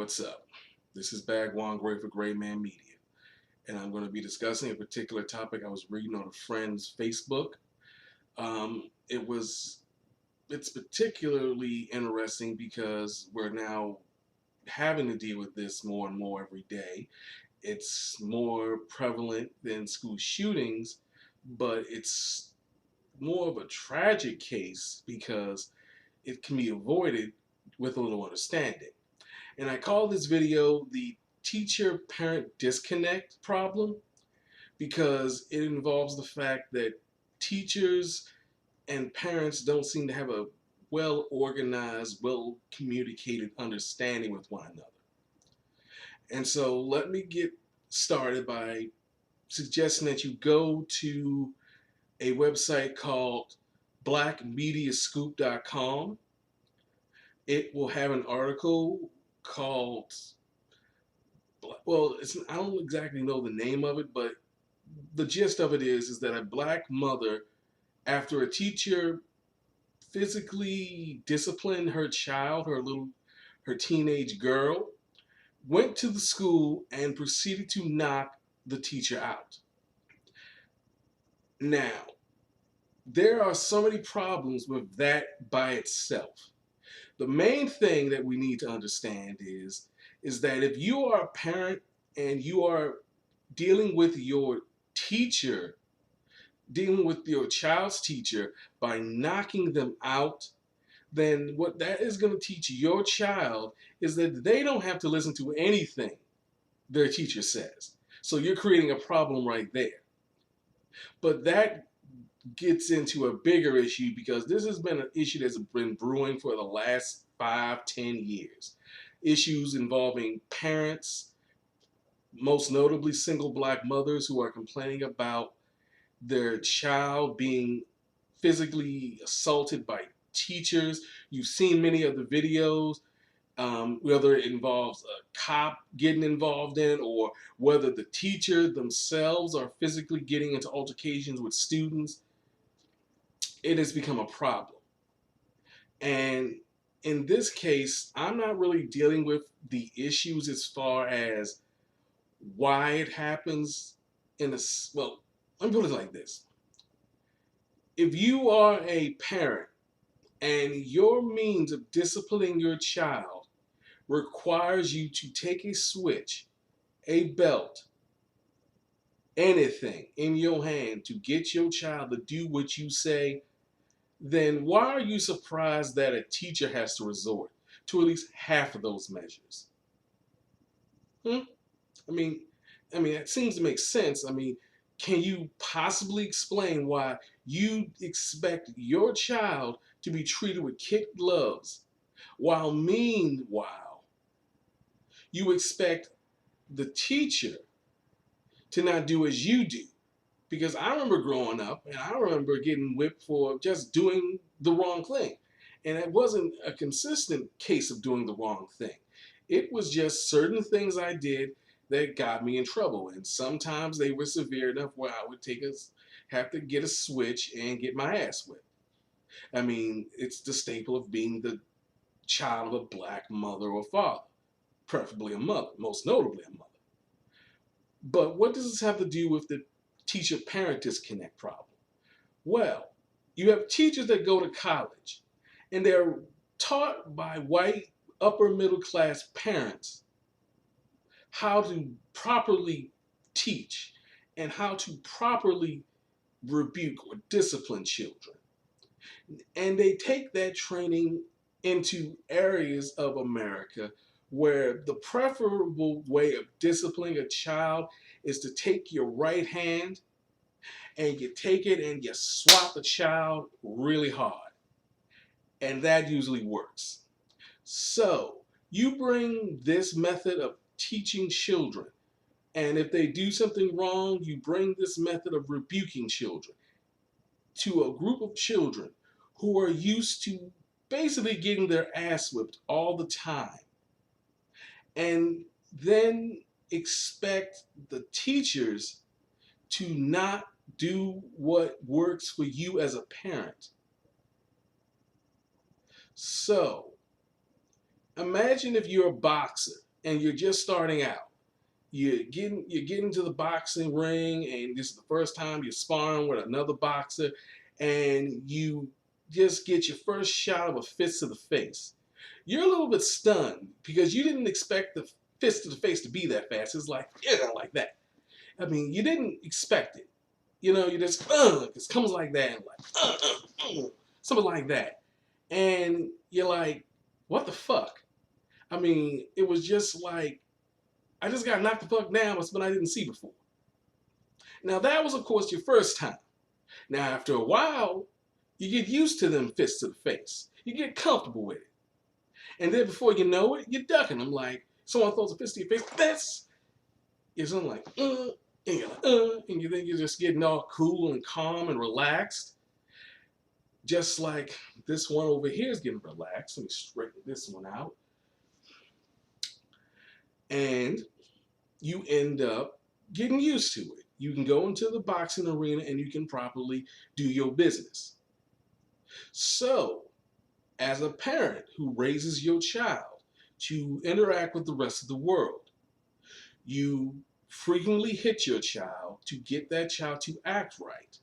What's up? This is Bagwan Gray for Grayman Media, and I'm going to be discussing a particular topic I was reading on a friend's Facebook. Um, it was it's particularly interesting because we're now having to deal with this more and more every day. It's more prevalent than school shootings, but it's more of a tragic case because it can be avoided with a little understanding. And I call this video the teacher-parent disconnect problem because it involves the fact that teachers and parents don't seem to have a well-organized, well-communicated understanding with one another. And so let me get started by suggesting that you go to a website called blackmediascoop.com. It will have an article called, well, I don't exactly know the name of it, but the gist of it is that a black mother, after a teacher physically disciplined her child, her teenage girl, went to the school and proceeded to knock the teacher out. Now, there are so many problems with that by itself. The main thing that we need to understand is that if you are a parent and you are dealing with your teacher, dealing with your child's teacher by knocking them out, then what that is going to teach your child is that they don't have to listen to anything their teacher says. So you're creating a problem right there. But that gets into a bigger issue because this has been an issue that's been brewing for the last 5-10 years. Issues involving parents, most notably single black mothers who are complaining about their child being physically assaulted by teachers. You've seen many of the videos, whether it involves a cop getting involved in it or whether the teacher themselves are physically getting into altercations with students. It has become a problem. And in this case, I'm not really dealing with the issues as far as why it happens well, let me put it like this. If you are a parent and your means of disciplining your child requires you to take a switch, a belt, anything in your hand to get your child to do what you say, then why are you surprised that a teacher has to resort to at least half of those measures? Hmm? I mean, it seems to make sense. Can you possibly explain why you expect your child to be treated with kid gloves, while meanwhile you expect the teacher to not do as you do? Because I remember growing up and I remember getting whipped for just doing the wrong thing. And it wasn't a consistent case of doing the wrong thing. It was just certain things I did that got me in trouble. And sometimes they were severe enough where I would have to get a switch and get my ass whipped. It's the staple of being the child of a black mother or father, preferably a mother, most notably a mother. But what does this have to do with the teacher-parent disconnect problem? Well, you have teachers that go to college and they're taught by white upper middle class parents how to properly teach and how to properly rebuke or discipline children. And they take that training into areas of America where the preferable way of disciplining a child is to take your right hand and you take it and you swat the child really hard. And that usually works. So you bring this method of teaching children, and if they do something wrong, you bring this method of rebuking children to a group of children who are used to basically getting their ass whipped all the time, and then expect the teachers to not do what works for you as a parent. So, imagine if you're a boxer and you're just starting out. You're getting to the boxing ring, and this is the first time you're sparring with another boxer, and you just get your first shot of a fist to the face. You're a little bit stunned because you didn't expect the fist to the face to be that fast. It's like, yeah, like that. I mean, you didn't expect it. You just, it comes like that, and like, something like that. And you're like, what the fuck? I mean, it was just like, I just got knocked the fuck down by something I didn't see before. Now, that was, of course, your first time. Now, after a while, you get used to them fists to the face. You get comfortable with it. And then before you know it, you're ducking them like someone throws a fist to your face. That's, you're something like, and you're like, and you think you're just getting all cool and calm and relaxed. Just like this one over here is getting relaxed. Let me straighten this one out. And you end up getting used to it. You can go into the boxing arena and you can properly do your business. So, as a parent who raises your child to interact with the rest of the world, you frequently hit your child to get that child to act right.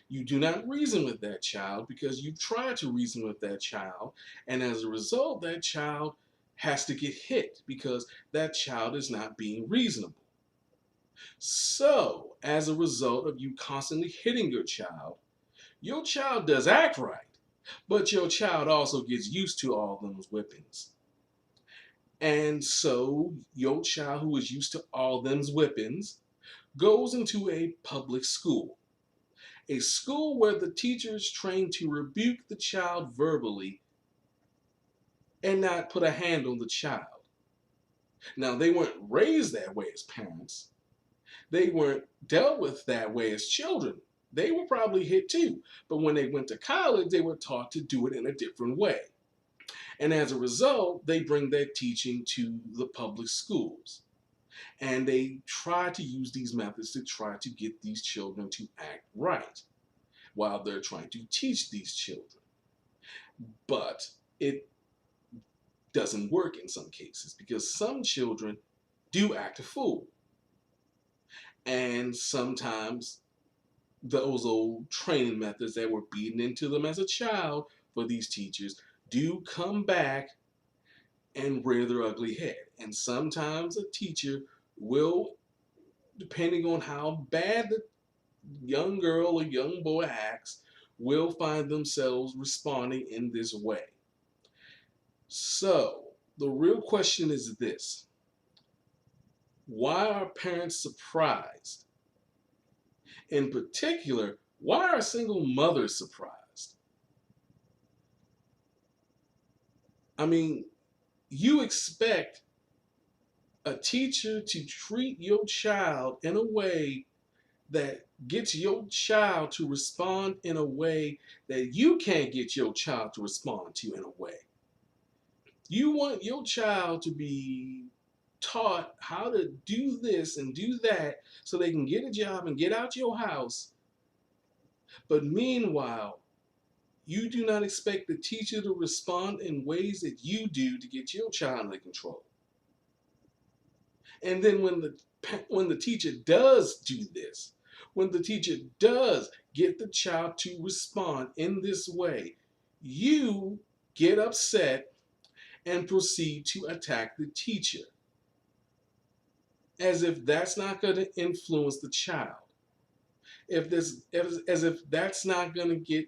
You do not reason with that child because you try to reason with that child, and as a result, that child has to get hit because that child is not being reasonable. So, as a result of you constantly hitting your child does act right, but your child also gets used to all those whippings. And so, your child who is used to all them's whippings goes into a public school. A school where the teachers train to rebuke the child verbally and not put a hand on the child. Now, they weren't raised that way as parents. They weren't dealt with that way as children. They were probably hit too. But when they went to college, they were taught to do it in a different way. And as a result, they bring that teaching to the public schools. And they try to use these methods to try to get these children to act right while they're trying to teach these children. But it doesn't work in some cases because some children do act a fool. And sometimes those old training methods that were beaten into them as a child for these teachers do come back and rear their ugly head. And sometimes a teacher will, depending on how bad the young girl or young boy acts, will find themselves responding in this way. So, the real question is this: why are parents surprised? In particular, why are single mothers surprised? I mean, you expect a teacher to treat your child in a way that gets your child to respond in a way that you can't get your child to respond to in a way. You want your child to be taught how to do this and do that so they can get a job and get out your house. But meanwhile, you do not expect the teacher to respond in ways that you do to get your child under control. And then when the teacher does do this, when the teacher does get the child to respond in this way, you get upset and proceed to attack the teacher, as if that's not going to influence the child, as if that's not going to get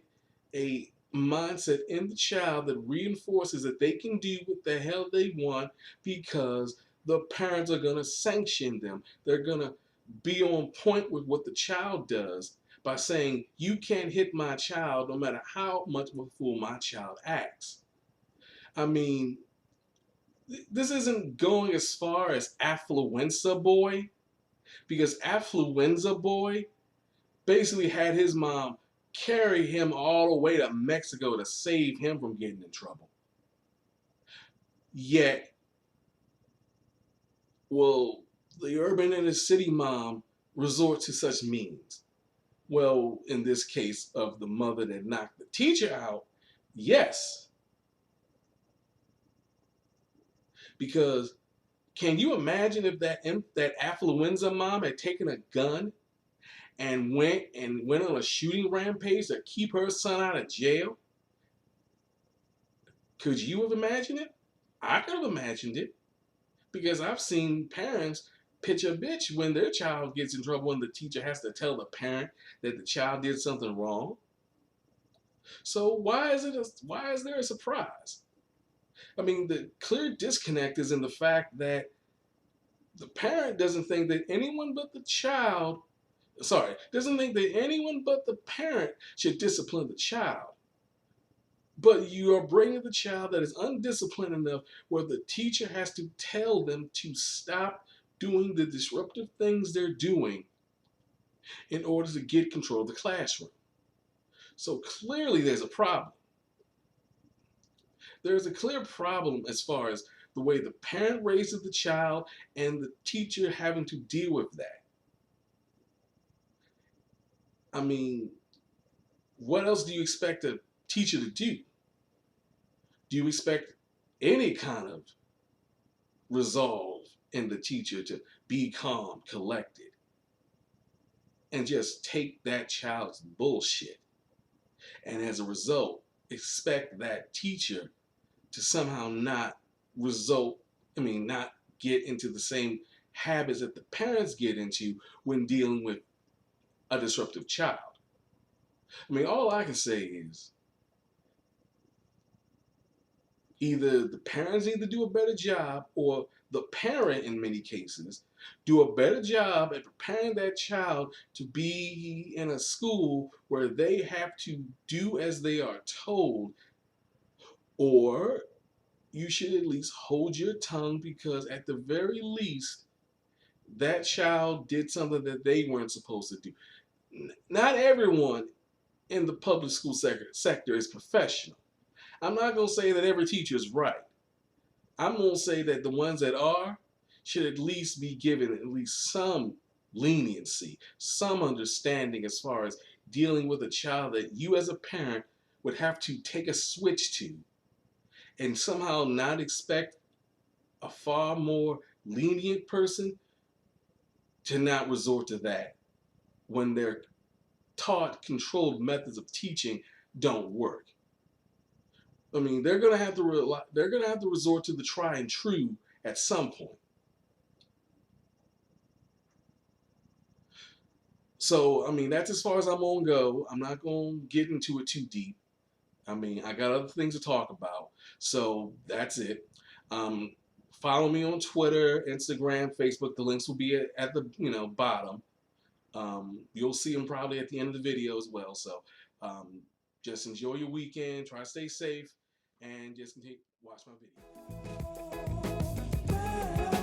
a mindset in the child that reinforces that they can do what the hell they want because the parents are going to sanction them. They're going to be on point with what the child does by saying, you can't hit my child no matter how much of a fool my child acts. I mean, this isn't going as far as Affluenza Boy, because Affluenza Boy basically had his mom carry him all the way to Mexico to save him from getting in trouble. Yet, will the urban inner city mom resort to such means? Well, in this case of the mother that knocked the teacher out, yes. Because Can you imagine if that affluenza mom had taken a gun and went on a shooting rampage to keep her son out of jail? Could you have imagined it? I could have imagined it because I've seen parents pitch a bitch when their child gets in trouble and the teacher has to tell the parent that the child did something wrong. So why is there a surprise? I mean, the clear disconnect is in the fact that the parent doesn't think that anyone but the child, doesn't think that anyone but the parent should discipline the child. But you are bringing the child that is undisciplined enough where the teacher has to tell them to stop doing the disruptive things they're doing in order to get control of the classroom. So clearly there's a problem. There's a clear problem as far as the way the parent raises the child and the teacher having to deal with that. I mean, what else do you expect a teacher to do? Do you expect any kind of resolve in the teacher to be calm, collected, and just take that child's bullshit? And as a result, expect that teacher to somehow not get into the same habits that the parents get into when dealing with a disruptive child. I mean, all I can say is either the parents need to do a better job, or the parent, in many cases, do a better job at preparing that child to be in a school where they have to do as they are told, or you should at least hold your tongue, because at the very least, that child did something that they weren't supposed to do. Not everyone in the public school sector is professional. I'm not going to say that every teacher is right. I'm going to say that the ones that are should at least be given at least some leniency, some understanding as far as dealing with a child that you as a parent would have to take a switch to, and somehow not expect a far more lenient person to not resort to that when their taught controlled methods of teaching don't work. I mean, they're going to have to resort to the try and true at some point. So, I mean, that's as far as I'm going to go. I'm not going to get into it too deep. I mean, I got other things to talk about. So that's it. Follow me on Twitter, Instagram, Facebook. The links will be at the bottom. You'll see them probably at the end of the video as well. So just enjoy your weekend. Try to stay safe, and just continue watch my video.